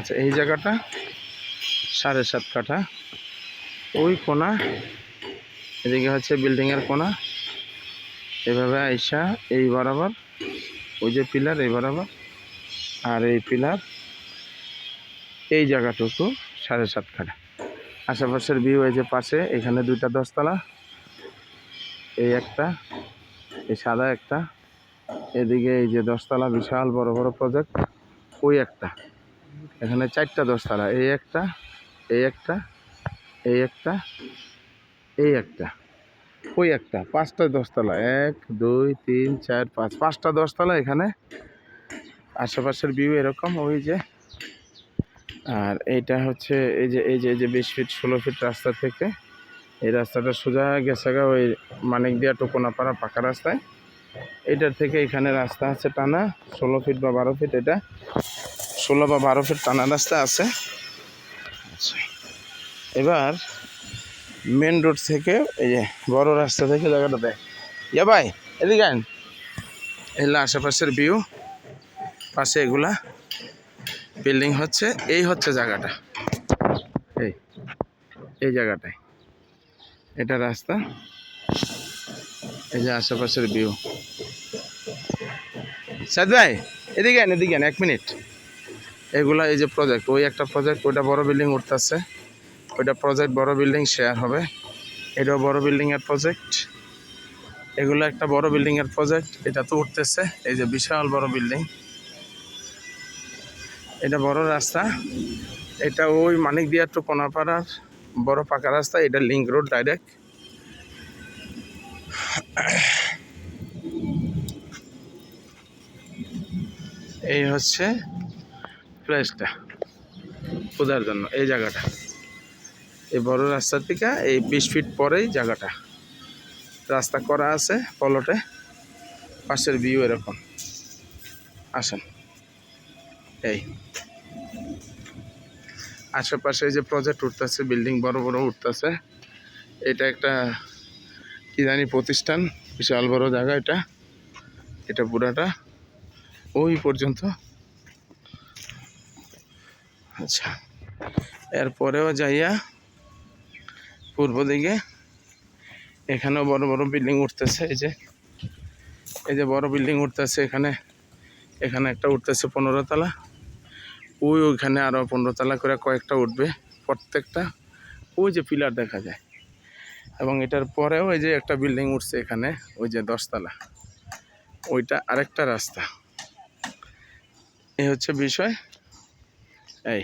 আচ্ছা, এই জায়গাটা 7.5 কাঠা। ওই কোনা, এদিকে হচ্ছে বিল্ডিংয়ের কোনা। এভাবে আইসা এই বরাবর, ওই যে পিলার এই বরাবর, আর এই পিলার এই জায়গাটুকু 7.5 কাঠা। আশেপাশের ভিউ এই যে পাশে, এখানে 2টা 10 তলা, এই একটা, এই সাদা একটা, এদিকে এই যে 10 তলা বিশাল বড় বড় প্রজেক্ট, ওই একটা, এখানে 4টা 10 তলা, এই একটা, এই একটা, এই একটা, এই একটা, ওই একটা, 5টা 10 তলা, 1 2 3 4 5, 5টা 10 তলা এখানে। আশেপাশের ভিউ এরকম, ওই যে। আর এইটা হচ্ছে এই যে 20 ফিট 16 ফিট রাস্তা থেকে, এই রাস্তাটা সোজা গেছে গা ওই মানিকদিয়া টোকোনাপাড়া পাকা রাস্তায়। এটার থেকে এখানে রাস্তা আছে টানা 16 ফিট বা 12 ফিট, এটা 16 বা 12 ফিট টানা রাস্তা আছে। আচ্ছা, এবার মেন রোড থেকে এই যে বড় রাস্তা থেকে জায়গাটা দেয়। ইয়া ভাই এদিকে আইন, এগুলো আশেপাশের ভিউ, পাশে এগুলা বিল্ডিং হচ্ছে, এই হচ্ছে জায়গাটা, এই জায়গাটায়, এটা রাস্তা, এই যে আশেপাশের ভিউ। সাদ ভাই এদিকে আন, এদিকে আন, 1 মিনিট। এগুলা এই যে প্রজেক্ট, ওই একটা প্রজেক্ট, ওইটা বড় বিল্ডিং উঠতেছে, ওইটা প্রজেক্ট বড় বিল্ডিং শেয়ার হবে, এটাও বড় বিল্ডিংয়ের প্রজেক্ট, এগুলো একটা বড় বিল্ডিংয়ের প্রজেক্ট, এটা তো উঠতেছে, এই যে বিশাল বড় বিল্ডিং, এটা বড় রাস্তা, এটা ওই মানিকদিয়া টু কোনাপাড়ার বড় পাকা রাস্তা, এটা লিঙ্ক রোড ডাইরেক্ট। এই হচ্ছে প্লেসটা খোঁজার জন্য, এই জায়গাটা, এই বড় রাস্তা থেকে এই 20 ফিট পরেই জায়গাটা, রাস্তা করা আছে পলটে, পাশের ভিউ এরকম। আসেন, এই আশেপাশে যে প্রজেক্ট উঠতেছে, বিল্ডিং বড় বড় উঠতেছে, এটা একটা কি জানি প্রতিষ্ঠান, বিশাল বড় জায়গা এটা, এটা পুরাটা ওই পর্যন্ত। আচ্ছা, এরপরেও যাইয়া পূর্ব দিকে, এখানেও বড় বড় বিল্ডিং উঠতেছে, এই যে বড় বিল্ডিং উঠতেছে, এখানে একটা উঠতেছে 15 তলা, ওইখানে আরও 15 তলা করে কয়েকটা উঠবে, প্রত্যেকটা ওই যে পিলার দেখা যায়। এবং এটার পরেও এই যে একটা বিল্ডিং উঠছে এখানে, ওই যে 10 তলা, ওইটা আরেকটা রাস্তা। এই হচ্ছে বিষয়। এই